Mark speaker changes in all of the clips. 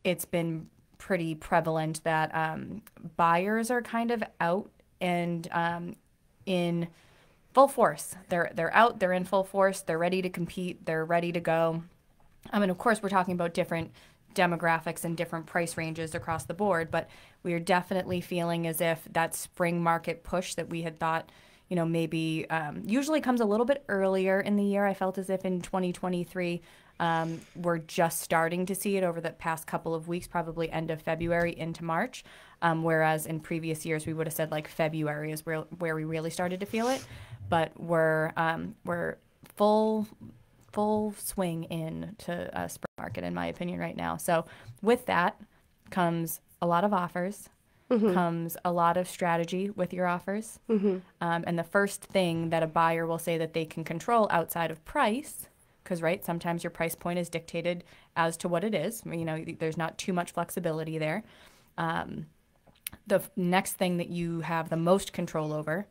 Speaker 1: it's been pretty prevalent that buyers are kind of out and in full force. They're out, they're in full force, they're ready to compete, they're ready to go. I mean, of course, we're talking about different demographics and different price ranges across the board, but we are definitely feeling as if that spring market push that we had thought, maybe usually comes a little bit earlier in the year. I felt as if in 2023, we're just starting to see it over the past couple of weeks, probably end of February into March, whereas in previous years we would have said like February is where we really started to feel it, but we're full swing into a spring market, in my opinion, right now. So with that comes a lot of offers, comes a lot of strategy with your offers. And the first thing that a buyer will say that they can control outside of price, because, right, sometimes your price point is dictated as to what it is. There's not too much flexibility there. The next thing that you have the most control over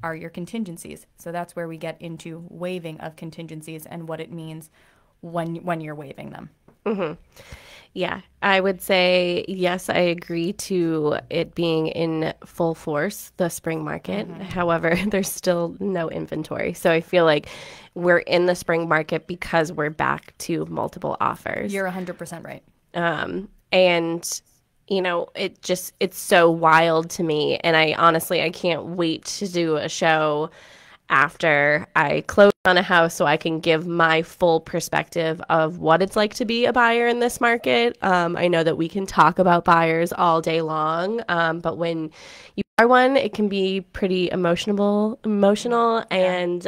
Speaker 1: are your contingencies. So that's where we get into waiving of contingencies and what it means when you're waiving them.
Speaker 2: Yeah, I would say, yes, I agree to it being in full force, the spring market. However, there's still no inventory. So I feel like we're in the spring market because we're back to multiple offers.
Speaker 1: You're 100% right.
Speaker 2: And it's so wild to me. And I can't wait to do a show after I close on a house so I can give my full perspective of what it's like to be a buyer in this market. I know that we can talk about buyers all day long, but when you are one, it can be pretty emotional, and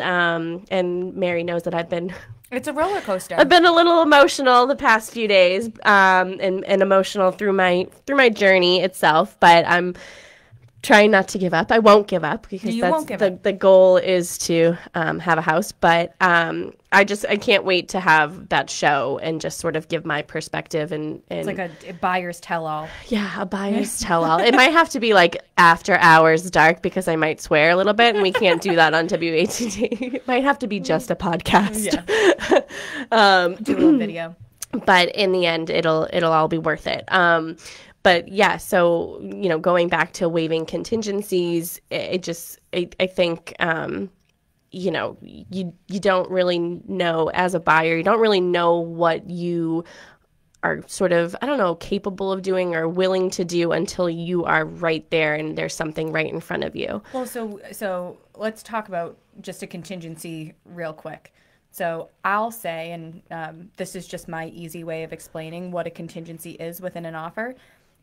Speaker 2: Mary knows that
Speaker 1: it's a roller coaster.
Speaker 2: I've been a little emotional the past few days, and emotional through my journey itself, but I'm trying not to give up. I won't give up because the goal is to have a house. But I can't wait to have that show and just sort of give my perspective. And
Speaker 1: it's like a buyer's tell-all.
Speaker 2: Yeah, a buyer's tell-all. It might have to be like after hours dark because I might swear a little bit, and we can't do that on WATD. It might have to be just a podcast.
Speaker 1: Yeah. Do a little video.
Speaker 2: But in the end, it'll all be worth it. But yeah, so, going back to waiving contingencies, I think, you don't really know as a buyer, you don't really know what you are sort of, capable of doing or willing to do until you are right there and there's something right in front of you.
Speaker 1: Well, so let's talk about just a contingency real quick. So I'll say, and this is just my easy way of explaining what a contingency is within an offer.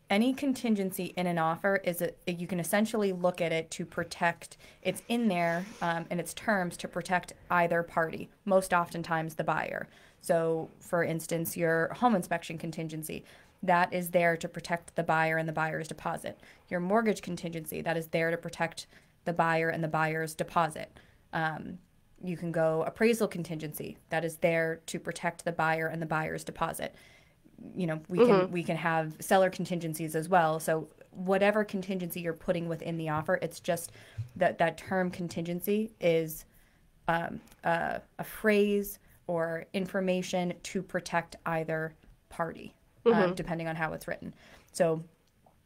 Speaker 1: Any contingency in an offer you can essentially look at it to protect, it's in there in its terms to protect either party, most oftentimes the buyer. So for instance, your home inspection contingency, that is there to protect the buyer and the buyer's deposit. Your mortgage contingency, that is there to protect the buyer and the buyer's deposit. You can go appraisal contingency, that is there to protect the buyer and the buyer's deposit. We can have seller contingencies as well. So whatever contingency you're putting within the offer, it's just that term contingency is a phrase or information to protect either party, depending on how it's written. So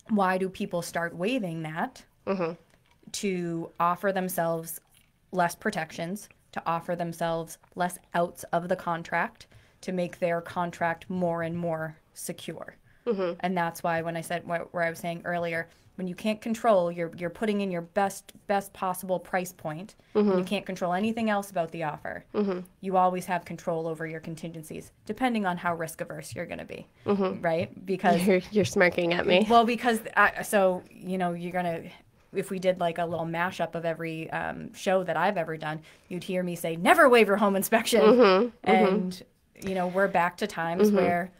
Speaker 1: why do people start waiving that? To offer themselves less protections, to offer themselves less outs of the contract, to make their contract more and more secure. And that's why when I said where I was saying earlier, when you can't control, you're putting in your best possible price point, and you can't control anything else about the offer, you always have control over your contingencies, depending on how risk averse you're going to be, right? Because
Speaker 2: you're smirking at me.
Speaker 1: Well, because you're going to, if we did like a little mashup of every show that I've ever done, you'd hear me say, never waive your home inspection. And we're back to times where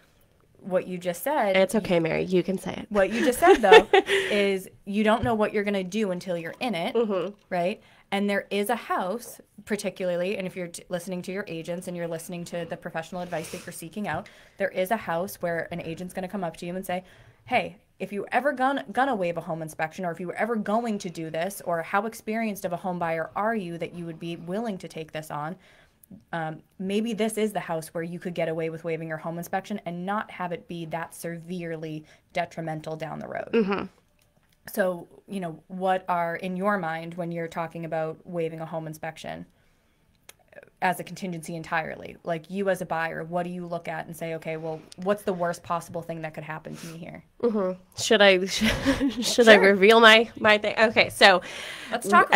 Speaker 1: what you just said.
Speaker 2: It's okay, Mary. You can say it.
Speaker 1: What you just said, though, is you don't know what you're going to do until you're in it, right? And there is a house, particularly, and if you're listening to your agents and you're listening to the professional advice that you're seeking out, there is a house where an agent's going to come up to you and say, hey, if you were ever gonna waive a home inspection, or if you were ever going to do this, or how experienced of a home buyer are you that you would be willing to take this on, maybe this is the house where you could get away with waiving your home inspection and not have it be that severely detrimental down the road. So, what are in your mind when you're talking about waiving a home inspection as a contingency entirely? Like, you as a buyer, what do you look at and say, okay, well, what's the worst possible thing that could happen to me here?
Speaker 2: Should I should I reveal my thing? Okay, so
Speaker 1: Let's talk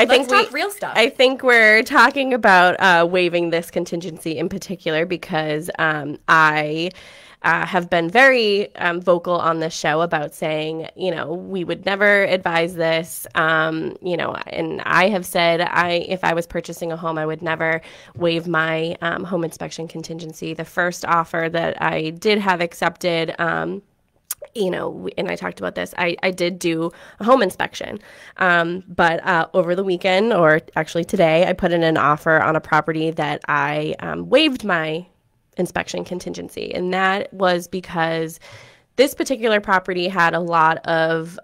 Speaker 1: real stuff.
Speaker 2: I think we're talking about waiving this contingency in particular because I have been very vocal on this show about saying, we would never advise this, and I have said if I was purchasing a home, I would never waive my home inspection contingency. The first offer that I did have accepted, and I talked about this, I did do a home inspection. But over the weekend, or actually today, I put in an offer on a property that I waived my inspection contingency. And that was because this particular property had a lot of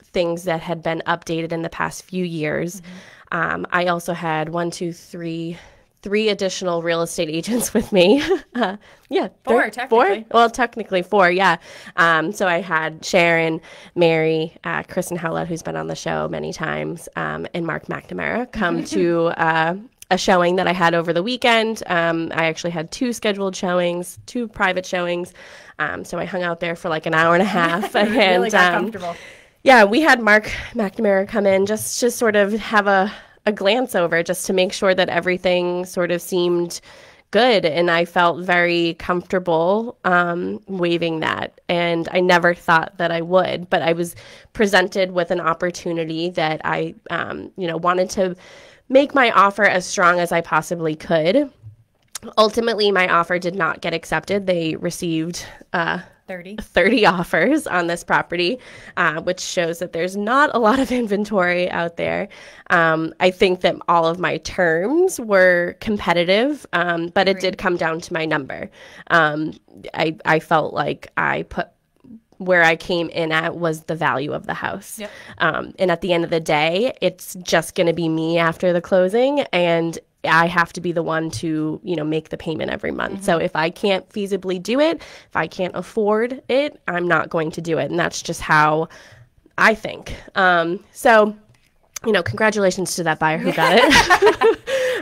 Speaker 2: things that had been updated in the past few years. I also had three additional real estate agents with me.
Speaker 1: Four, technically.
Speaker 2: Well, technically four, yeah. So I had Sharon, Mary, Kristen Howlett, who's been on the show many times, and Mark McNamara come to a showing that I had over the weekend. I actually had two scheduled showings, two private showings. So I hung out there for like an hour and a half. And
Speaker 1: really got comfortable.
Speaker 2: Yeah, we had Mark McNamara come in just to sort of have a glance over, just to make sure that everything sort of seemed good. And I felt very comfortable waiving that. And I never thought that I would, but I was presented with an opportunity that I, wanted to make my offer as strong as I possibly could. Ultimately, my offer did not get accepted. They received 30 offers on this property, which shows that there's not a lot of inventory out there. I think that all of my terms were competitive, but it did come down to my number. I felt like I put where I came in at was the value of the house.
Speaker 1: Yep.
Speaker 2: And at the end of the day, it's just going to be me after the closing, and I have to be the one to, make the payment every month. So if I can't feasibly do it, if I can't afford it, I'm not going to do it. And that's just how I think. So, congratulations to that buyer who got it.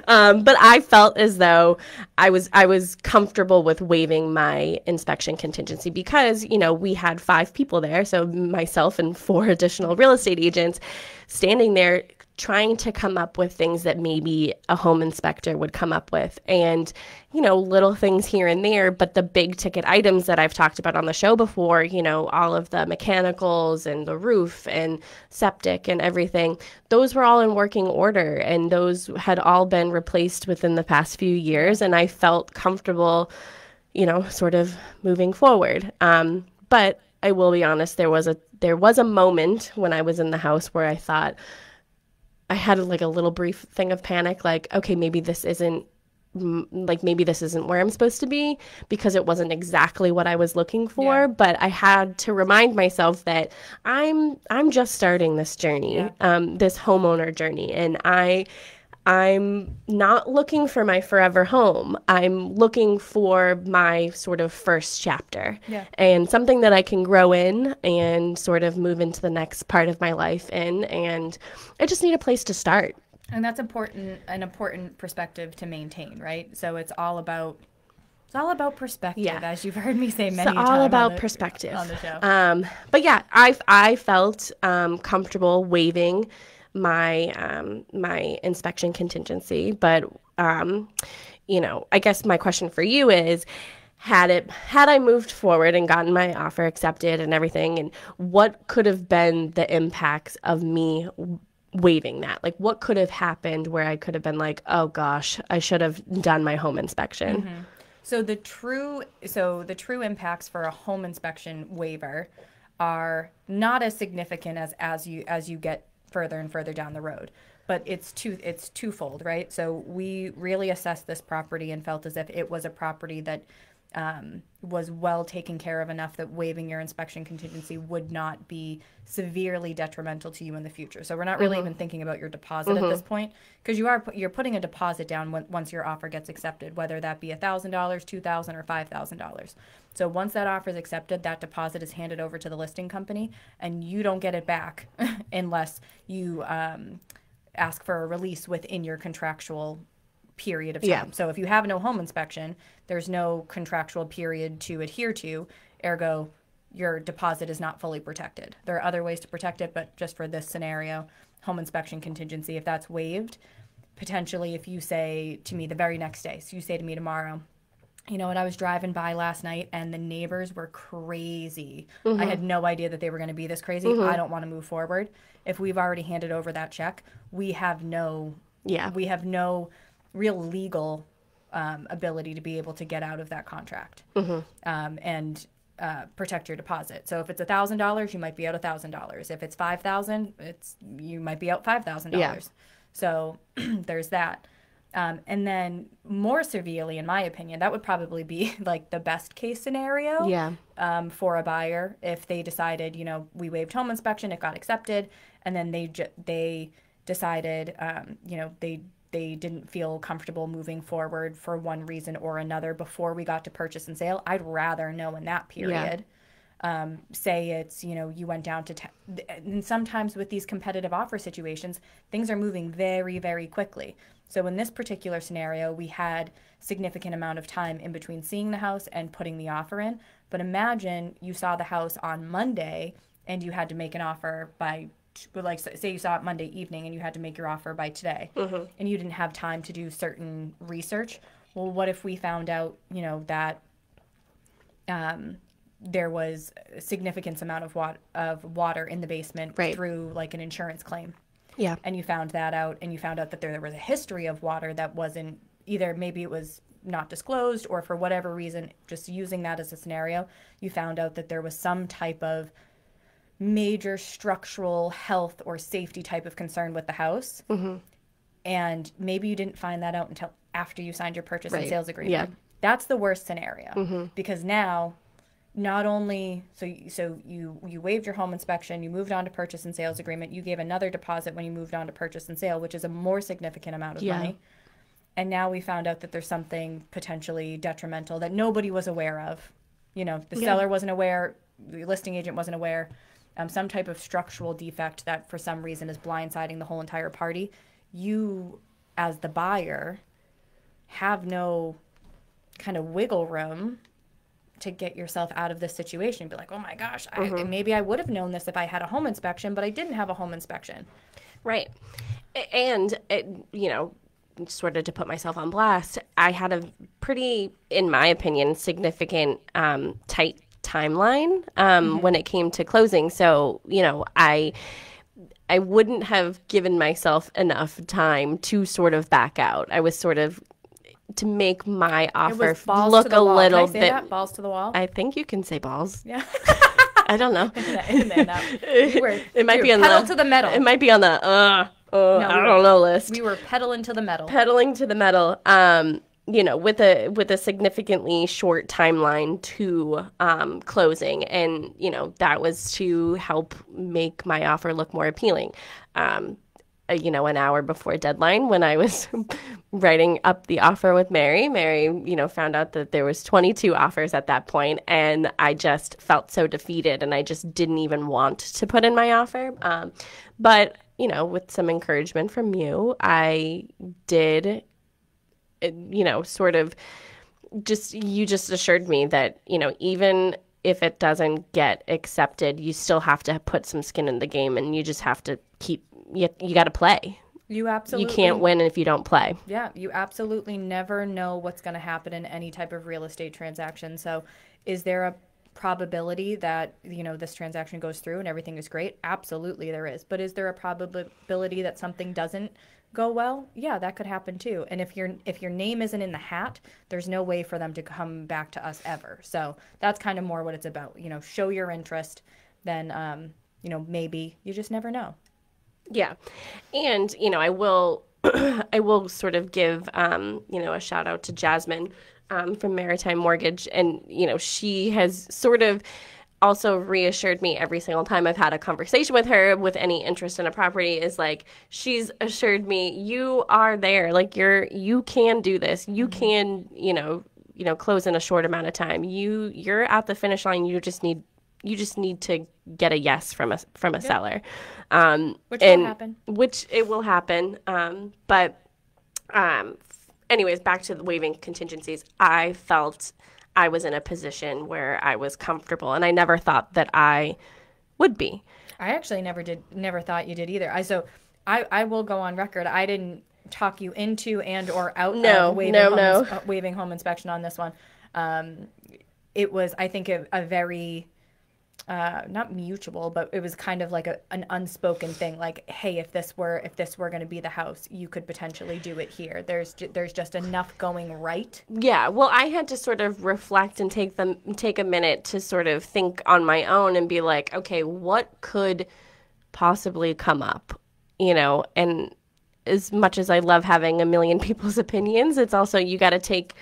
Speaker 2: But I felt as though I was comfortable with waiving my inspection contingency because, we had 5 people there. So myself and 4 additional real estate agents standing there trying to come up with things that maybe a home inspector would come up with, and little things here and there. But the big ticket items that I've talked about on the show before, all of the mechanicals and the roof and septic and everything, those were all in working order, and those had all been replaced within the past few years, and I felt comfortable sort of moving forward. But I will be honest, there was a moment when I was in the house where I thought, I had like a little brief thing of panic, like, okay, maybe this isn't where I'm supposed to be, because it wasn't exactly what I was looking for. Yeah. But I had to remind myself that I'm just starting this journey, this homeowner journey, and I'm not looking for my forever home. I'm looking for my sort of first chapter, and something that I can grow in and sort of move into the next part of my life in. And I just need a place to start.
Speaker 1: And that's an important perspective to maintain, right? So it's all about perspective, as you've heard me say many times.
Speaker 2: It's all about perspective
Speaker 1: on the show.
Speaker 2: But yeah, I felt comfortable waiving my inspection contingency. But I guess my question for you is, had I moved forward and gotten my offer accepted and everything, and what could have been the impacts of me waiving that? Like, what could have happened where I could have been like, oh gosh, I should have done my home inspection?
Speaker 1: Mm-hmm. So the true impacts for a home inspection waiver are not as significant as you get further and further down the road, but it's twofold, right? So we really assessed this property and felt as if it was a property that was well taken care of enough that waiving your inspection contingency would not be severely detrimental to you in the future. So we're not really even thinking about your deposit at this point, because you're putting a deposit down once your offer gets accepted, whether that be $1,000, $2,000, or $5,000. So once that offer is accepted, that deposit is handed over to the listing company, and you don't get it back unless you ask for a release within your contractual period of time.
Speaker 2: Yeah.
Speaker 1: So if you have no home inspection, there's no contractual period to adhere to, ergo your deposit is not fully protected. There are other ways to protect it, but just for this scenario, home inspection contingency, if that's waived, potentially if you say to me the very next day, so you say to me tomorrow, you know what, I was driving by last night and the neighbors were crazy. I had no idea that they were going to be this crazy. I don't want to move forward. If we've already handed over that check, we have no real legal ability to be able to get out of that contract and protect your deposit. So if it's $1,000, you might be out $1,000. If it's $5,000, you might be out $5,000.
Speaker 2: Yeah.
Speaker 1: So there's that. And then more severely, in my opinion, that would probably be like the best case scenario for a buyer if they decided, you know, we waived home inspection, it got accepted, and then they decided, you know, they didn't feel comfortable moving forward for one reason or another before we got to purchase and sale. I'd rather know in that period. Say it's, you know, you went down to and sometimes with these competitive offer situations, things are moving very, very quickly. So in this particular scenario, we had significant amount of time in between seeing the house and putting the offer in. But imagine you saw the house on Monday and you had to make an offer by, like, say you saw it Monday evening and you had to make your offer by today, and you didn't have time to do certain research. Well, what if we found out, you know, that there was a significant amount of water in the basement through like an insurance claim?
Speaker 2: Yeah.
Speaker 1: And you found that out, and you found out that there was a history of water that wasn't either, maybe it was not disclosed, or for whatever reason, just using that as a scenario, you found out that there was some type of major structural health or safety type of concern with the house. And maybe you didn't find that out until after you signed your purchase and sales agreement.
Speaker 2: Yeah.
Speaker 1: That's the worst scenario, because now not only so you waived your home inspection, you moved on to purchase and sales agreement, you gave another deposit when you moved on to purchase and sale, which is a more significant amount of money. And now we found out that there's something potentially detrimental that nobody was aware of. You know, the seller wasn't aware, the listing agent wasn't aware, some type of structural defect that for some reason is blindsiding the whole entire party. You, as the buyer, have no kind of wiggle room to get yourself out of this situation. Be like, oh my gosh, maybe I would have known this if I had a home inspection, but I didn't have a home inspection.
Speaker 2: Right. And, you know, sort of to put myself on blast, I had a pretty, in my opinion, significant tight timeline when it came to closing. So, you know, I wouldn't have given myself enough time to sort of back out. I was sort of to make my offer look a little bit.
Speaker 1: That? Balls to the wall.
Speaker 2: I think you can say balls.
Speaker 1: Yeah.
Speaker 2: I don't know.
Speaker 1: It
Speaker 2: might be on
Speaker 1: pedal to the metal.
Speaker 2: It might be on the I don't know list.
Speaker 1: We were pedaling to the metal.
Speaker 2: Pedaling to the metal. You know, with a significantly short timeline to closing, and you know that was to help make my offer look more appealing. You know, an hour before deadline, when I was writing up the offer with Mary, you know, found out that there was 22 offers at that point, and I just felt so defeated, and I just didn't even want to put in my offer. But you know, with some encouragement from you, I did. You know, sort of you just assured me that, you know, even if it doesn't get accepted, you still have to put some skin in the game, and you just have to you got to play.
Speaker 1: You absolutely.
Speaker 2: You can't win if you don't play.
Speaker 1: Yeah, you absolutely never know what's going to happen in any type of real estate transaction. So is there a probability that, you know, this transaction goes through and everything is great? Absolutely there is. But is there a probability that something doesn't go well? Yeah, that could happen too. And if your name isn't in the hat, there's no way for them to come back to us ever. So that's kind of more what it's about. You know, show your interest, then you know, maybe you just never know.
Speaker 2: Yeah. And, you know, I will sort of give, you know, a shout out to Jasmine, from Maritime Mortgage. And, she has sort of also reassured me every single time I've had a conversation with her with any interest in a property, is like, she's assured me, you are there. Like, you can do this. You can, close in a short amount of time. You're at the finish line. You just need to get a yes from a seller.
Speaker 1: Which will happen.
Speaker 2: Which it will happen. But anyways, back to the waiving contingencies. I felt I was in a position where I was comfortable, and I never thought that I would be.
Speaker 1: I actually never thought you did either. I will go on record. I didn't talk you into and or out of waiving home inspection on this one. It was, I think, a very not mutual, but it was kind of like an unspoken thing. Like, hey, if this were going to be the house, you could potentially do it here. There's just enough going right.
Speaker 2: Yeah. Well, I had to sort of reflect and take a minute to sort of think on my own and be like, okay, what could possibly come up, and as much as I love having a million people's opinions, it's also, you got to take,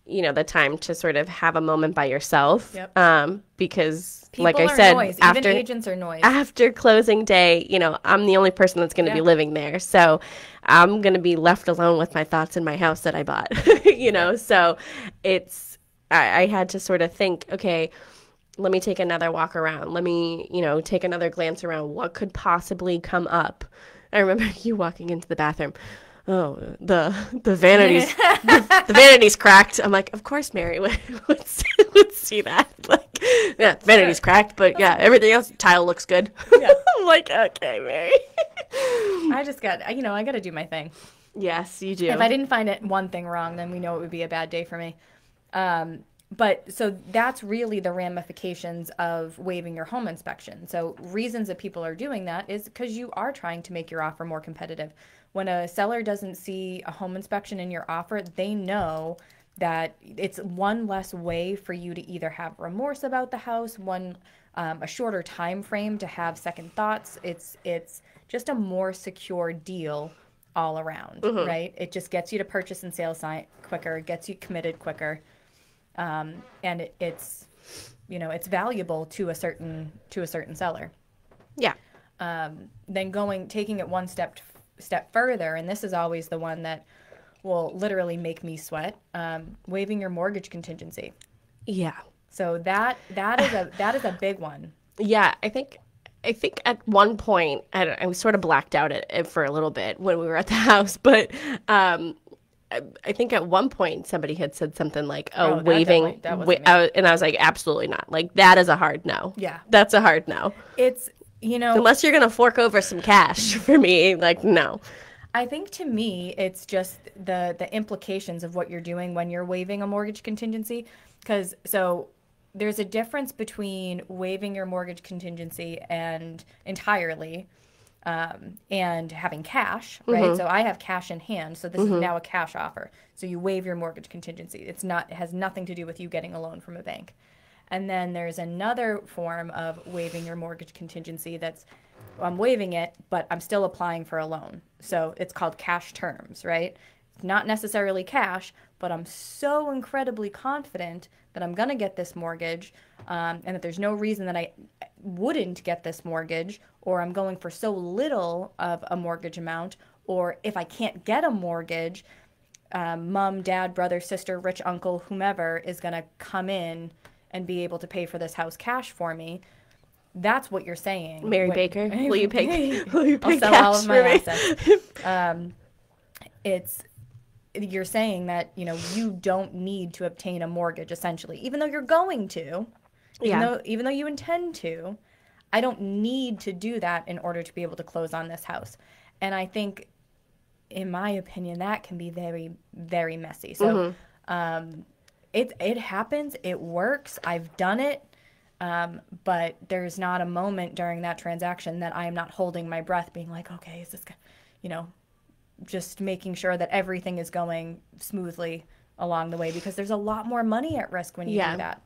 Speaker 2: the time to sort of have a moment by yourself.
Speaker 1: Yep.
Speaker 2: Because
Speaker 1: people
Speaker 2: like I
Speaker 1: are
Speaker 2: said,
Speaker 1: noise.
Speaker 2: after
Speaker 1: Even agents are noise.
Speaker 2: After closing day, I'm the only person that's going to be living there. So I'm going to be left alone with my thoughts in my house that I bought, so I had to sort of think, okay, let me take another walk around. Let me, take another glance around. What could possibly come up? I remember you walking into the bathroom. Oh, the vanity's the vanity's cracked. I'm like, of course, Mary would see that. Like, yeah, the vanity's cracked, but yeah, everything else, tile looks good. Yeah. I'm like, okay, Mary.
Speaker 1: I just got, I got to do my thing.
Speaker 2: Yes, you do.
Speaker 1: If I didn't find one thing wrong, then we know it would be a bad day for me. But so that's really the ramifications of waiving your home inspection. So reasons that people are doing that is because you are trying to make your offer more competitive. When a seller doesn't see a home inspection in your offer, they know that it's one less way for you to either have remorse about the house, a shorter time frame to have second thoughts. It's just a more secure deal all around, right? It just gets you to purchase and sale quicker, gets you committed quicker. And it's valuable to a certain seller.
Speaker 2: Yeah.
Speaker 1: Then taking it one step further, and this is always the one that will literally make me sweat, waiving your mortgage contingency.
Speaker 2: Yeah.
Speaker 1: So that is a big one.
Speaker 2: Yeah, I think at one point I was sort of blacked out at it for a little bit when we were at the house, but I think at one point somebody had said something like, waiving, and I was like, absolutely not. Like, that is a hard no.
Speaker 1: Yeah.
Speaker 2: That's a hard no.
Speaker 1: It's,
Speaker 2: unless you're going to fork over some cash for me, like, no.
Speaker 1: I think to me, it's just the implications of what you're doing when you're waiving a mortgage contingency. So there's a difference between waiving your mortgage contingency and entirely, and having cash, right? So I have cash in hand, so this is now a cash offer. So you waive your mortgage contingency. It has nothing to do with you getting a loan from a bank. And then there's another form of waiving your mortgage contingency I'm waiving it, but I'm still applying for a loan. So it's called cash terms, right? Not necessarily cash, but I'm so incredibly confident that I'm going to get this mortgage, and that there's no reason that I wouldn't get this mortgage, or I'm going for so little of a mortgage amount, or if I can't get a mortgage, mom, dad, brother, sister, rich uncle, whomever is going to come in and be able to pay for this house cash for me. That's what you're saying.
Speaker 2: Mary Baker, will you pay
Speaker 1: I'll sell all of my assets. You're saying that, you don't need to obtain a mortgage, essentially, even though you're going to, even though you intend to. I don't need to do that in order to be able to close on this house. And I think, in my opinion, that can be very, very messy. So it happens. It works. I've done it. But there's not a moment during that transaction that I am not holding my breath being like, okay, is this, just making sure that everything is going smoothly along the way, because there's a lot more money at risk when you do that.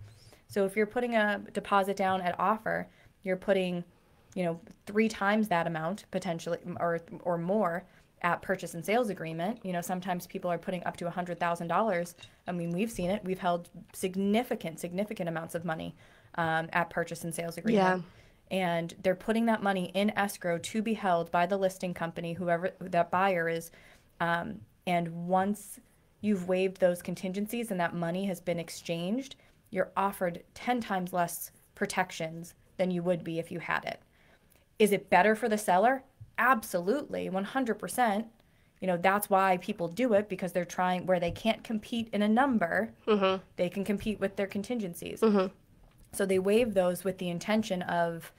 Speaker 1: So if you're putting a deposit down at offer, you're putting, 3 times that amount potentially or more, at purchase and sales agreement, you know, sometimes people are putting up to $100,000. I mean, we've seen it. We've held significant amounts of money at purchase and sales agreement. Yeah. And they're putting that money in escrow to be held by the listing company, whoever that buyer is. And once you've waived those contingencies and that money has been exchanged, you're offered 10 times less protections than you would be if you had it. Is it better for the seller? Absolutely, 100%. You know, that's why people do it, because they're trying, where they can't compete in a number, they can compete with their contingencies. So they waive those with the intention of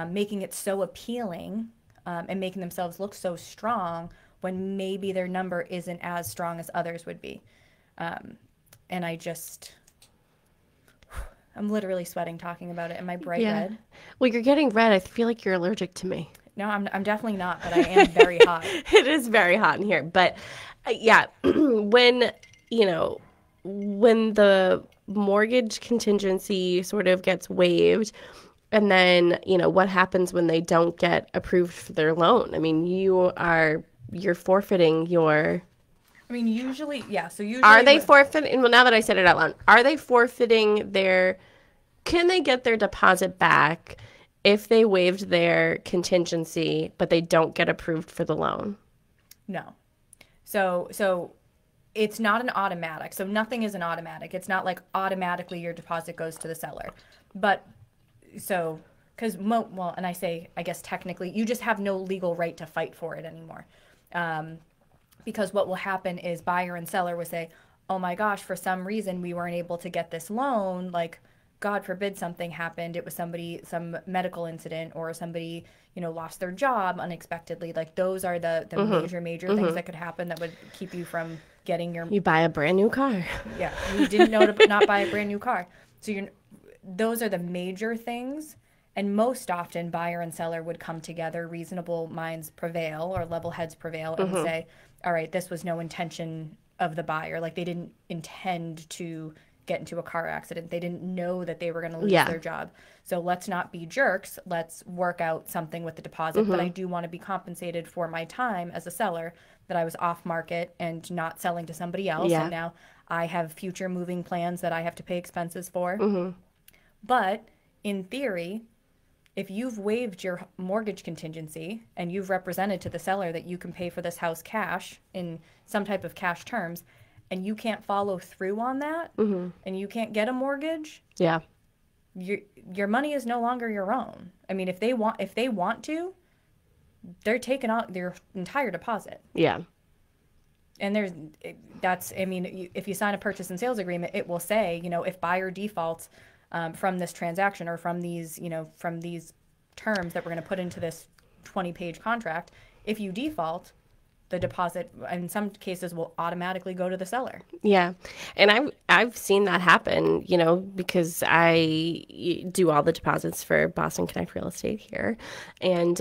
Speaker 1: making it so appealing and making themselves look so strong when maybe their number isn't as strong as others would be. And I'm literally sweating talking about it. Am I bright red?
Speaker 2: Well, you're getting red. I feel like you're allergic to me.
Speaker 1: No, I'm definitely not, but I am very hot.
Speaker 2: It is very hot in here. But when the mortgage contingency sort of gets waived, and then, what happens when they don't get approved for their loan? I mean, you're forfeiting your...
Speaker 1: I mean, usually, yeah. So usually...
Speaker 2: Are they forfeiting... Well, now that I said it out loud, are they forfeiting their... Can they get their deposit back if they waived their contingency, but they don't get approved for the loan?
Speaker 1: No. So it's not an automatic. So nothing is an automatic. It's not like automatically your deposit goes to the seller. But so, because, and I say, I guess technically, you just have no legal right to fight for it anymore. Because what will happen is buyer and seller will say, oh my gosh, for some reason we weren't able to get this loan, like, God forbid something happened. It was some medical incident, or somebody, lost their job unexpectedly. Like, those are the major things that could happen that would keep you from getting your...
Speaker 2: You buy a brand new car.
Speaker 1: Yeah. You didn't know to not buy a brand new car. So those are the major things. And most often buyer and seller would come together, reasonable minds prevail, or level heads prevail, and say, all right, this was no intention of the buyer. Like, they didn't intend to get into a car accident. They didn't know that they were going to lose their job. So let's not be jerks. Let's work out something with the deposit. But I do want to be compensated for my time as a seller, that I was off market and not selling to somebody else. And now I have future moving plans that I have to pay expenses for. But in theory, if you've waived your mortgage contingency and you've represented to the seller that you can pay for this house cash in some type of cash terms, and you can't follow through on that, and you can't get a mortgage, your money is no longer your own. I mean, if they want to, they're taking out their entire deposit. Yeah. And if you sign a purchase and sales agreement, it will say, if buyer defaults from this transaction, or from these terms that we're going to put into this 20-page contract, if you default, the deposit in some cases will automatically go to the seller. Yeah.
Speaker 2: And I've seen that happen, because I do all the deposits for Boston Connect Real Estate here. And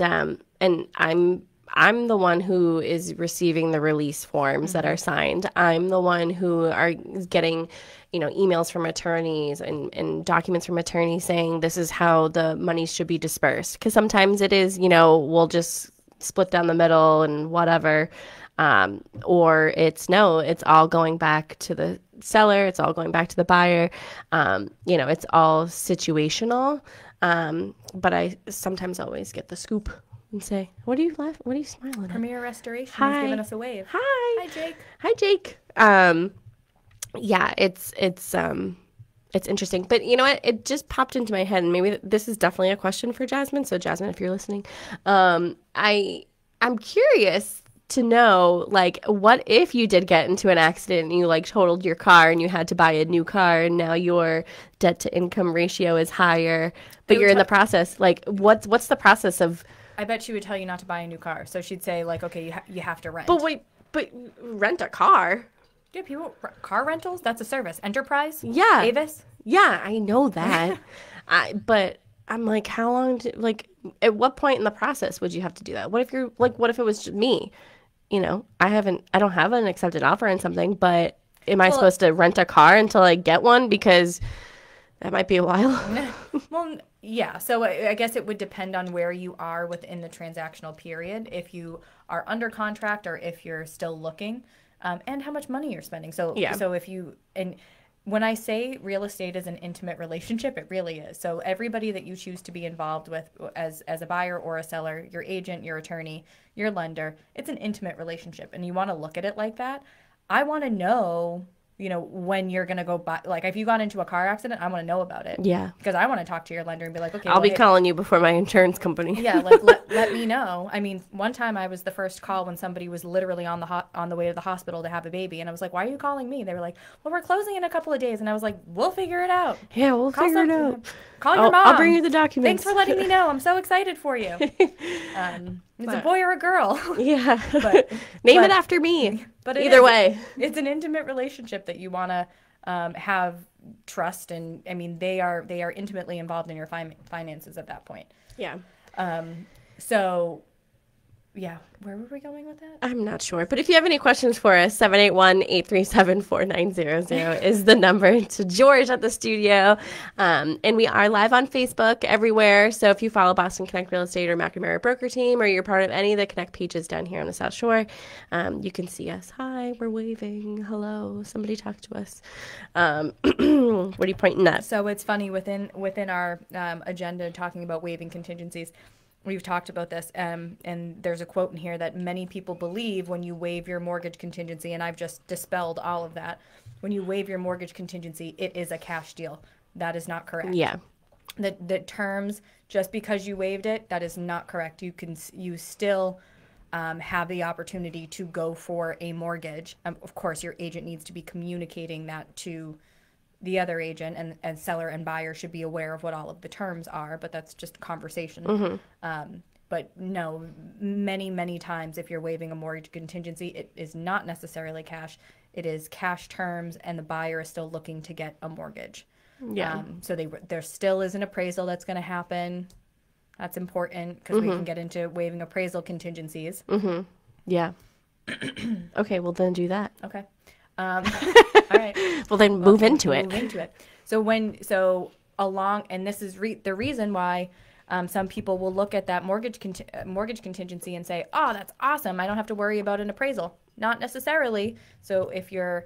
Speaker 2: I'm the one who is receiving the release forms that are signed. I'm the one who is getting, emails from attorneys and documents from attorneys saying this is how the money should be dispersed. Because sometimes it is, we'll just split down the middle and whatever. Or it's all going back to the seller. It's all going back to the buyer. It's all situational. But I sometimes always get the scoop and say, what are you smiling at?
Speaker 1: Premier Restoration has given us a wave.
Speaker 2: Hi.
Speaker 1: Hi, Jake.
Speaker 2: Yeah, it's interesting. But you know what? It just popped into my head, and maybe this is definitely a question for Jasmine. So Jasmine, if you're listening, I'm curious to know, like, what if you did get into an accident and you totaled your car and you had to buy a new car, and now your debt to income ratio is higher, but you're in the process. Like, what's the process of?
Speaker 1: I bet she would tell you not to buy a new car. So she'd say, okay, you have to rent.
Speaker 2: But wait, rent a car?
Speaker 1: Yeah, car rentals, that's a service. Enterprise?
Speaker 2: Yeah.
Speaker 1: Avis?
Speaker 2: Yeah, I know that. But I'm like, how long at what point in the process would you have to do that? What if what if it was just me? I don't have an accepted offer on something, but am I supposed to rent a car until I get one? Because that might be a while.
Speaker 1: Well, Yeah, so I guess it would depend on where you are within the transactional period, if you are under contract or if you're still looking, and how much money you're spending. So,
Speaker 2: Yeah.
Speaker 1: so if you, and when I say real estate is an intimate relationship, it really is. So everybody that you choose to be involved with as a buyer or a seller, your agent, your attorney, your lender, it's an intimate relationship, and you want to look at it like that. I want to know, when you're going to go buy, like if you got into a car accident, I want to know about it.
Speaker 2: Yeah.
Speaker 1: Because I want to talk to your lender and be like, okay,
Speaker 2: I'll
Speaker 1: well,
Speaker 2: be
Speaker 1: hey,
Speaker 2: calling you before my insurance company.
Speaker 1: yeah, like let me know. I mean, one time I was the first call when somebody was literally on the way to the hospital to have a baby, and I was like, "Why are you calling me?" They were like, "Well, we're closing in a couple of days," and I was like, "We'll figure it out.
Speaker 2: Yeah, we'll figure it out.
Speaker 1: Call your mom.
Speaker 2: I'll bring you the documents.
Speaker 1: Thanks for letting me know. I'm so excited for you." It's a boy or a girl.
Speaker 2: Yeah,
Speaker 1: but
Speaker 2: name it after me.
Speaker 1: But
Speaker 2: either way,
Speaker 1: it's an intimate relationship that you want to have trust, and I mean they are intimately involved in your finances at that point.
Speaker 2: Yeah.
Speaker 1: So, yeah, where were we going with that?
Speaker 2: I'm not sure. But if you have any questions for us, 781-837-4900 is the number to George at the studio. And we are live on Facebook everywhere. So if you follow Boston Connect Real Estate or McNamara Broker Team, or you're part of any of the Connect pages down here on the South Shore, you can see us. Hi, we're waving. Hello. Somebody talk to us. What are you pointing at?
Speaker 1: So it's funny, within our agenda talking about waiving contingencies, we've talked about this, and there's a quote in here that many people believe when you waive your mortgage contingency, and I've just dispelled all of that. When you waive your mortgage contingency, it is a cash deal. That is not correct.
Speaker 2: Yeah.
Speaker 1: The terms, just because you waived it, that is not correct. You still have the opportunity to go for a mortgage. Of course, your agent needs to be communicating that to the other agent, and seller and buyer should be aware of what all of the terms are, but that's just conversation.
Speaker 2: Mm-hmm.
Speaker 1: But no, many times if you're waiving a mortgage contingency, it is not necessarily cash. It is cash terms, and the buyer is still looking to get a mortgage.
Speaker 2: Yeah.
Speaker 1: So there still is an appraisal that's going to happen. That's important, because we can get into waiving appraisal contingencies.
Speaker 2: Mm-hmm. Yeah. Okay, well then do that.
Speaker 1: Okay. All right.
Speaker 2: Well, then move into it.
Speaker 1: Move into it. And this is the reason why some people will look at that mortgage contingency and say, "Oh, that's awesome. I don't have to worry about an appraisal." Not necessarily. So if you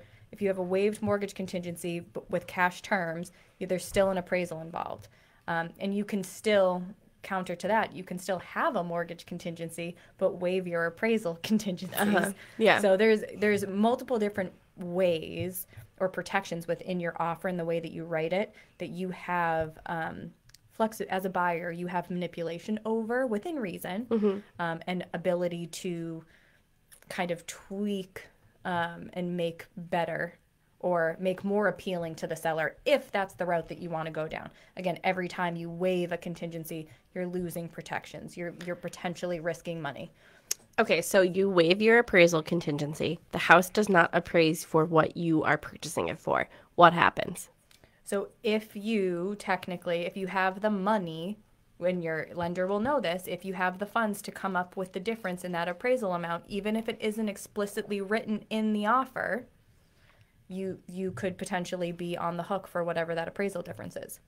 Speaker 1: have a waived mortgage contingency but with cash terms, there's still an appraisal involved, and you can still counter to that. You can still have a mortgage contingency but waive your appraisal contingencies.
Speaker 2: Yeah.
Speaker 1: So there's multiple different ways or protections within your offer and the way that you write it that you have as a buyer, you have manipulation over within reason, and ability to kind of tweak and make better or make more appealing to the seller if that's the route that you want to go down. Again, every time you waive a contingency, you're losing protections. You're potentially risking money.
Speaker 2: Okay, so you waive your appraisal contingency. The house does not appraise for what you are purchasing it for. What happens?
Speaker 1: So if you have the money, when your lender will know this, if you have the funds to come up with the difference in that appraisal amount, even if it isn't explicitly written in the offer, you could potentially be on the hook for whatever that appraisal difference is.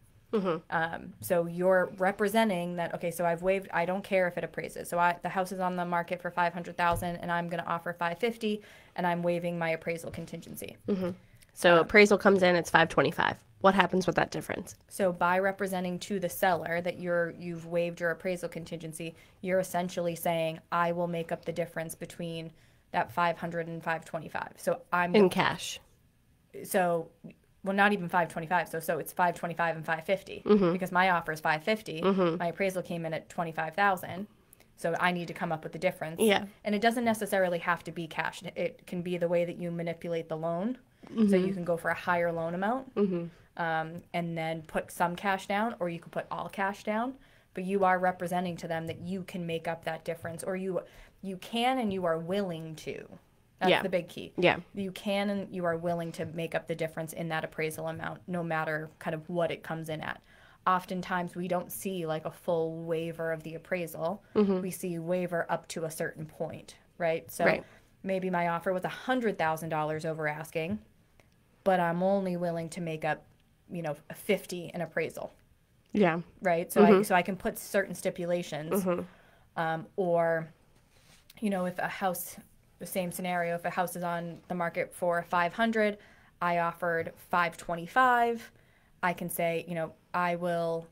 Speaker 1: So you're representing that, okay, so I've waived, I don't care if it appraises. So the house is on the market for $500,000 and I'm going to offer $550,000 and I'm waiving my appraisal contingency.
Speaker 2: So appraisal comes in, it's $525,000. What happens with that difference?
Speaker 1: So by representing to the seller that you've waived your appraisal contingency, you're essentially saying, I will make up the difference between that $500,000 and $525,000. So
Speaker 2: in cash.
Speaker 1: So, well, not even $525,000. So it's $525,000 and $550,000 because my offer is $550,000. My appraisal came in at $25,000. So I need to come up with the difference.
Speaker 2: Yeah.
Speaker 1: And it doesn't necessarily have to be cash. It can be the way that you manipulate the loan. So you can go for a higher loan amount and then put some cash down, or you can put all cash down. But you are representing to them that you can make up that difference, or you can and you are willing to. That's the big key.
Speaker 2: Yeah.
Speaker 1: You can and you are willing to make up the difference in that appraisal amount, no matter kind of what it comes in at. Oftentimes we don't see like a full waiver of the appraisal. We see waiver up to a certain point, right? So maybe my offer was $100,000 over asking, but I'm only willing to make up, $50,000 in appraisal.
Speaker 2: Yeah.
Speaker 1: Right. So I can put certain stipulations, or, if a house, the same scenario, if a house is on the market for 500, I offered 525. I can say, I will,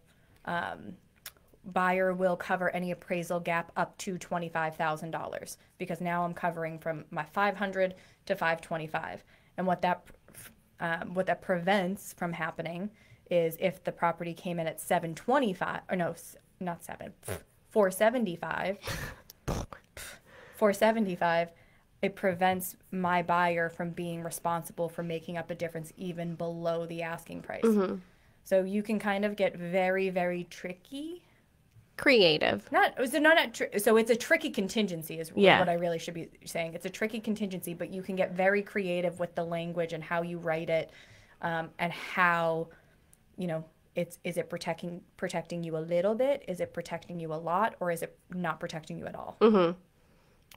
Speaker 1: buyer will cover any appraisal gap up to $25,000, because now I'm covering from my 500 to 525. And what that prevents from happening is if the property came in at 725, or no, not 475, 475, it prevents my buyer from being responsible for making up a difference even below the asking price. So you can kind of get very, very tricky.
Speaker 2: Creative.
Speaker 1: So it's a tricky contingency is what I really should be saying. It's a tricky contingency, but you can get very creative with the language and how you write it, and how, is it protecting you a little bit? Is it protecting you a lot? Or is it not protecting you at all?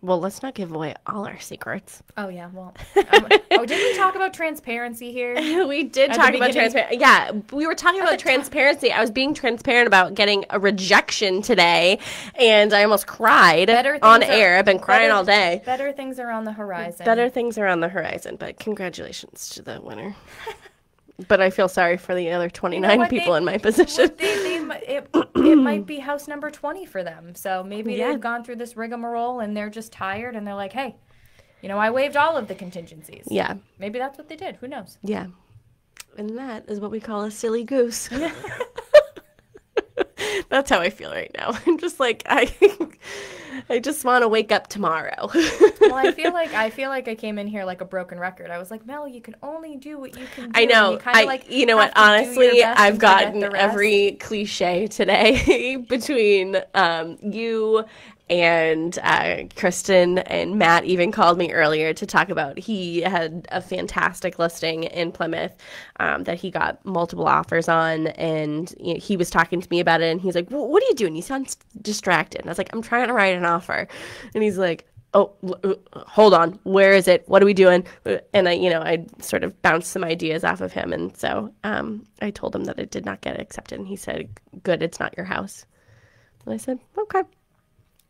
Speaker 2: Well, let's not give away all our secrets.
Speaker 1: Oh, yeah. Well, did we talk about transparency here?
Speaker 2: We did talk about transparency. Yeah, we were talking about transparency. I was being transparent about getting a rejection today, and I almost cried on air. I've been crying all day.
Speaker 1: Better things are on the horizon.
Speaker 2: But congratulations to the winner. But I feel sorry for the other 29 people in my position.
Speaker 1: It might be house number 20 for them. So maybe they've gone through this rigmarole and they're just tired and they're like, hey, I waived all of the contingencies.
Speaker 2: Yeah.
Speaker 1: Maybe that's what they did. Who knows?
Speaker 2: Yeah. And that is what we call a silly goose. That's how I feel right now. I'm just like, I just want to wake up tomorrow.
Speaker 1: Well, I feel like I came in here like a broken record. I was like, Mel, you can only do what you can do.
Speaker 2: I know. You know what? Honestly, I've gotten every cliche today between you and Kristen, and Matt even called me earlier to talk about he had a fantastic listing in Plymouth that he got multiple offers on, and he was talking to me about it, and he's like, well, what are you doing? You sound distracted. And I was like, I'm trying to write an offer. And he's like, oh, hold on, where is it? What are we doing? And I sort of bounced some ideas off of him, and so I told him that it did not get accepted, and he said, good, it's not your house. And I said, okay.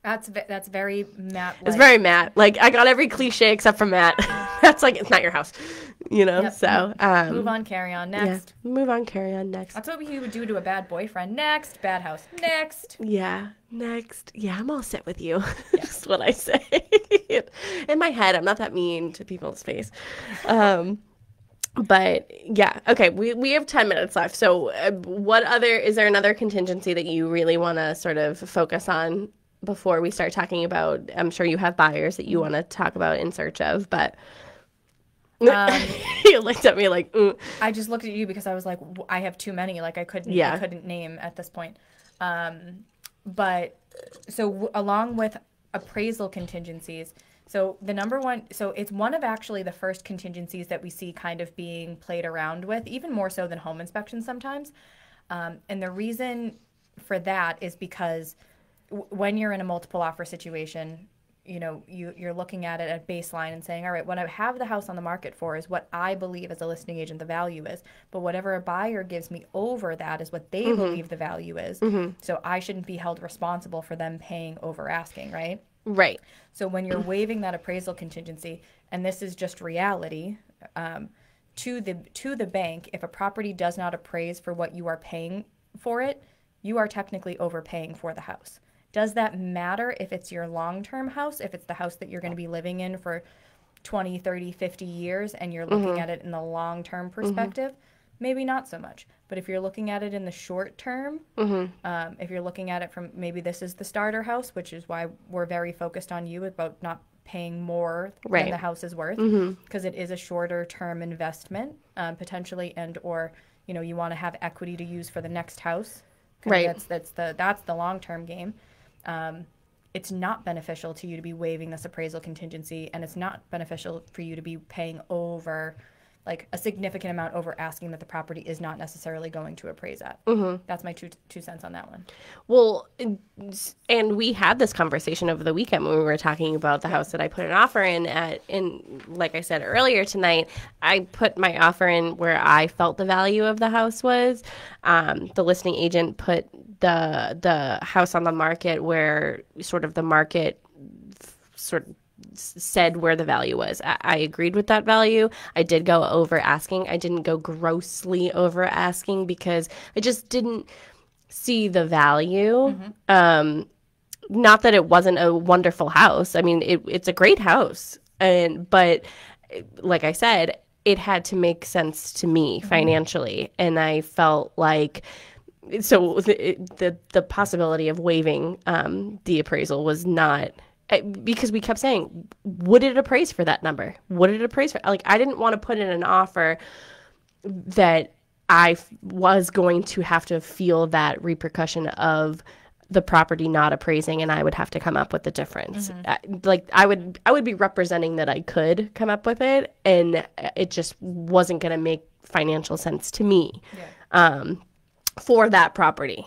Speaker 1: That's very Matt.
Speaker 2: It's very Matt. Like, I got every cliche except for Matt. That's like, it's not your house, Yep. So
Speaker 1: move on, carry on, next.
Speaker 2: Yeah. Move on, carry on, next.
Speaker 1: That's what you would do to a bad boyfriend. Next, bad house. Next.
Speaker 2: Yeah, next. Yeah, I'm all set with you. That's what I say. In my head, I'm not that mean to people's face. But yeah, okay, we have 10 minutes left. So is there another contingency that you really want to sort of focus on before we start talking about, I'm sure you have buyers that you want to talk about in search of, but you looked at me like,
Speaker 1: I just looked at you because I was like, I have too many. Like I couldn't name at this point. But so along with appraisal contingencies, so the number one, so it's one of actually the first contingencies that we see kind of being played around with, even more so than home inspection sometimes. And the reason for that is because when you're in a multiple offer situation, you're looking at it at baseline and saying, all right, what I have the house on the market for is what I believe as a listing agent the value is. But whatever a buyer gives me over that is what they believe the value is. So I shouldn't be held responsible for them paying over asking, right?
Speaker 2: Right.
Speaker 1: So when you're waiving that appraisal contingency, and this is just reality, to the bank, if a property does not appraise for what you are paying for it, you are technically overpaying for the house. Does that matter if it's your long-term house, if it's the house that you're going to be living in for 20, 30, 50 years and you're looking at it in the long-term perspective? Maybe not so much. But if you're looking at it in the short term, if you're looking at it from maybe this is the starter house, which is why we're very focused on you about not paying more than the house is worth, because it is a shorter term investment potentially, and or you want to have equity to use for the next house.
Speaker 2: Right.
Speaker 1: That's the long-term game. It's not beneficial to you to be waiving this appraisal contingency, and it's not beneficial for you to be paying over like a significant amount over asking that the property is not necessarily going to appraise at. That's my two cents on that one.
Speaker 2: Well, and we had this conversation over the weekend when we were talking about the house that I put an offer in at. And like I said earlier tonight, I put my offer in where I felt the value of the house was. The listing agent put the house on the market where sort of the market sort of said where the value was. I agreed with that value. I did go over asking. I didn't go grossly over asking because I just didn't see the value. Not that it wasn't a wonderful house. I mean, it's a great house. But like I said, it had to make sense to me financially. And I felt like the possibility of waiving the appraisal was not, because we kept saying, would it appraise for that number? Would it appraise for, like, I didn't want to put in an offer that I was going to have to feel that repercussion of the property not appraising, and I would have to come up with the difference. Like I would be representing that I could come up with it, and it just wasn't going to make financial sense to me for that property.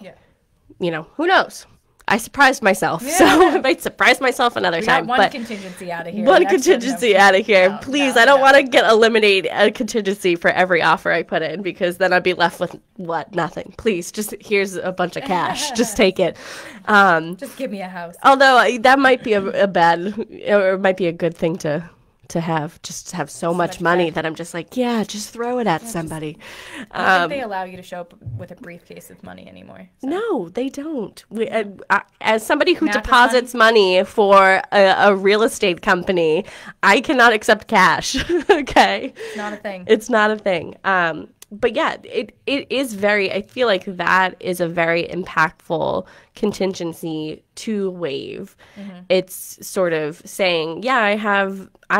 Speaker 2: You know, who knows? I surprised myself, so I might surprise myself another time.
Speaker 1: Got one contingency out of here.
Speaker 2: One contingency out of here. Please, I don't want to eliminate a contingency for every offer I put in, because then I'd be left with, what, nothing. Please, just here's a bunch of cash. Just take it.
Speaker 1: Just give me a house.
Speaker 2: Although that might be a bad, or it might be a good thing to have, just to have so much money that I'm just like, just throw it at somebody.
Speaker 1: I don't think they allow you to show up with a briefcase of money anymore. So.
Speaker 2: No, they don't. As somebody who deposits money for a real estate company, I cannot accept cash. Okay?
Speaker 1: It's not a thing.
Speaker 2: It's not a thing. But yeah, it is very, I feel like that is a very impactful contingency to waive. It's sort of saying, I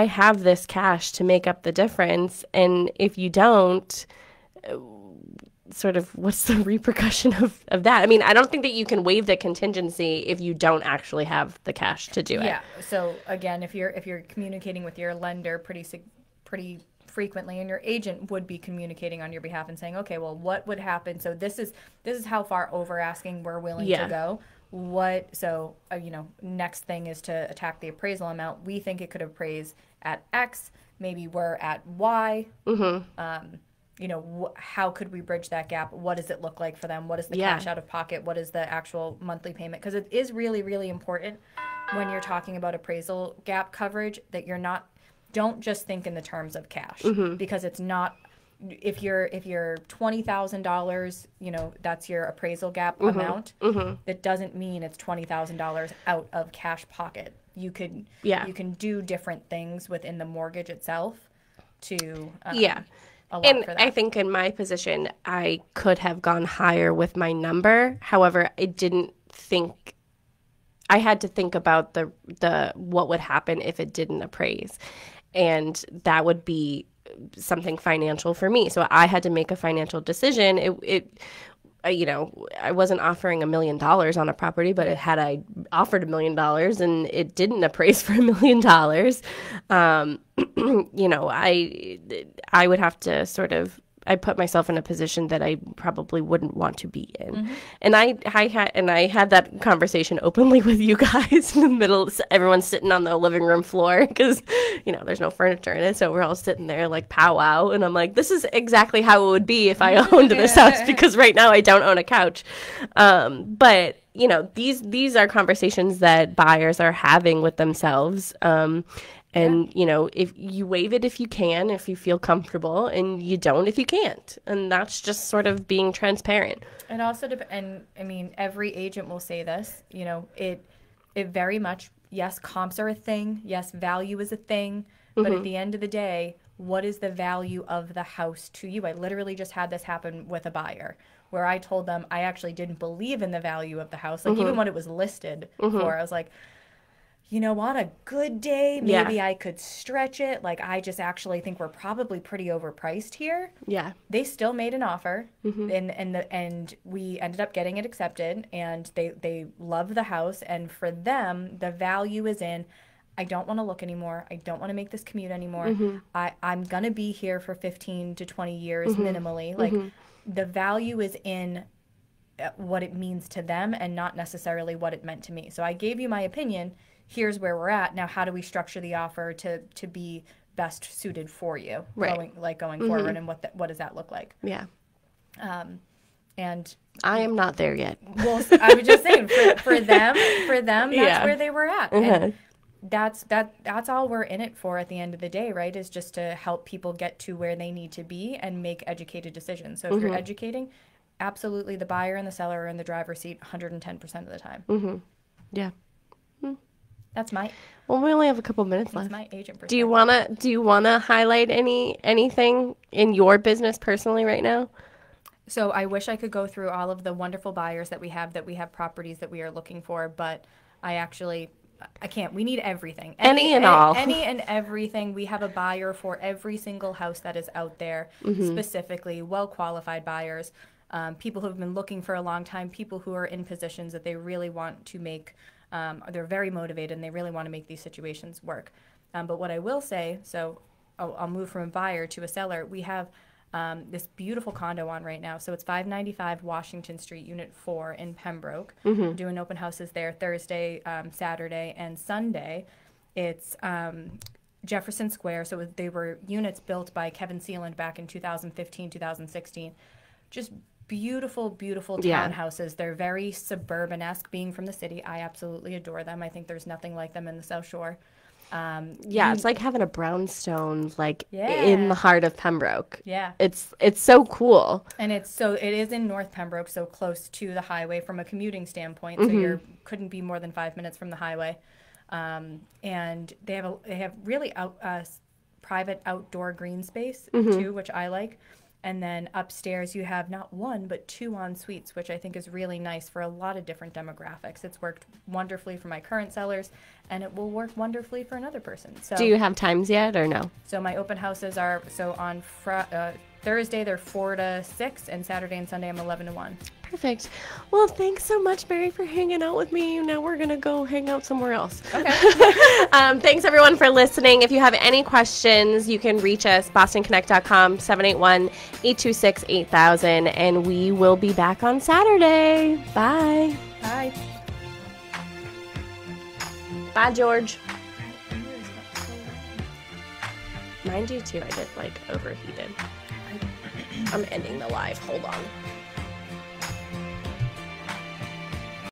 Speaker 2: have this cash to make up the difference, and if you don't, sort of what's the repercussion of that? I mean, I don't think that you can waive the contingency if you don't actually have the cash to do it.
Speaker 1: Yeah. So again, if you're communicating with your lender pretty frequently, and your agent would be communicating on your behalf and saying, okay, well, what would happen? So this is how far over asking we're willing to go. Next thing is to attack the appraisal amount. We think it could appraise at X. Maybe we're at Y. How could we bridge that gap? What does it look like for them? What is the cash out of pocket? What is the actual monthly payment? Because it is really, really important when you're talking about appraisal gap coverage that don't just think in the terms of cash, because it's not. If you're $20,000, that's your appraisal gap amount. It doesn't mean it's $20,000 out of cash pocket. You can do different things within the mortgage itself to
Speaker 2: and for that. I think in my position, I could have gone higher with my number. However, I didn't think. I had to think about the what would happen if it didn't appraise. And that would be something financial for me. So I had to make a financial decision. I wasn't offering $1 million on a property, but had I offered $1 million and it didn't appraise for $1 million, I would have to sort of. I put myself in a position that I probably wouldn't want to be in. And I had that conversation openly with you guys in the middle. Everyone's sitting on the living room floor because, there's no furniture in it. So we're all sitting there like powwow. And I'm like, this is exactly how it would be if I owned this house, because right now I don't own a couch. But these are conversations that buyers are having with themselves. And, if you waive it if you can, if you feel comfortable, and you don't if you can't. And that's just sort of being transparent.
Speaker 1: And also, every agent will say this, it very much, yes, comps are a thing. Yes, value is a thing. But at the end of the day, what is the value of the house to you? I literally just had this happen with a buyer where I told them I actually didn't believe in the value of the house. Like even when it was listed for, I was like, you know what, a good day, maybe I could stretch it. Like, I just actually think we're probably pretty overpriced here. Yeah. They still made an offer, and we ended up getting it accepted, and they love the house, and for them, the value is in, I don't want to look anymore. I don't want to make this commute anymore.
Speaker 2: Mm-hmm.
Speaker 1: I'm going to be here for 15 to 20 years
Speaker 2: Mm-hmm.
Speaker 1: minimally. Like, the value is in what it means to them and not necessarily what it meant to me. So I gave you my opinion. Here's where we're at. Now, how do we structure the offer to be best suited for you
Speaker 2: Right.
Speaker 1: going forward, and what does that look like?
Speaker 2: Yeah.
Speaker 1: And
Speaker 2: I am not there yet.
Speaker 1: well, I was just saying for them, that's
Speaker 2: Yeah.
Speaker 1: where they were at. And that's all we're in it for at the end of the day, right? Is just to help people get to where they need to be and make educated decisions. So if you're educating, absolutely the buyer and the seller are in the driver's seat 110% of the time.
Speaker 2: Yeah.
Speaker 1: That's my
Speaker 2: Well, we only have a couple minutes left.
Speaker 1: my agent perspective.
Speaker 2: Do you wanna highlight anything in your business personally right now?
Speaker 1: So I wish I could go through all of the wonderful buyers that we have properties that we are looking for, but I can't. We need everything.
Speaker 2: Any and all.
Speaker 1: Any and everything. We have a buyer for every single house that is out there, specifically well-qualified buyers, people who have been looking for a long time, people who are in positions that they really want to make, they're very motivated and they really want to make these situations work. But what I will say, so I'll move from a buyer to a seller. We have this beautiful condo on right now. So it's 595 Washington Street, Unit 4 in Pembroke. Doing open houses there Thursday, Saturday, and Sunday. It's Jefferson Square. So they were units built by Kevin Sealand back in 2015, 2016. Just beautiful, beautiful townhouses. They're very suburban-esque, being from the city. I absolutely adore them. I think there's nothing like them in the South Shore.
Speaker 2: It's like having a brownstone in the heart of Pembroke.
Speaker 1: Yeah.
Speaker 2: It's so cool.
Speaker 1: And it is in North Pembroke, so close to the highway from a commuting standpoint. So you couldn't be more than 5 minutes from the highway. And they have really private outdoor green space too, which I like. And then upstairs you have not one, but 2 en-suites, which I think is really nice for a lot of different demographics. It's worked wonderfully for my current sellers, and it will work wonderfully for another person. So,
Speaker 2: do you have times yet or no?
Speaker 1: So my open houses are, on Thursday they're 4 to 6, and Saturday and Sunday I'm 11 to 1.
Speaker 2: Perfect. Well, thanks so much, Mary, for hanging out with me. Now we're going to go hang out somewhere else.
Speaker 1: Okay.
Speaker 2: Thanks, everyone, for listening. If you have any questions, you can reach us, bostonconnect.com, 781-826-8000, and we will be back on Saturday. Bye.
Speaker 1: Bye.
Speaker 2: Bye, George. Mine do, too. I get, overheated. I'm ending the live. Hold on.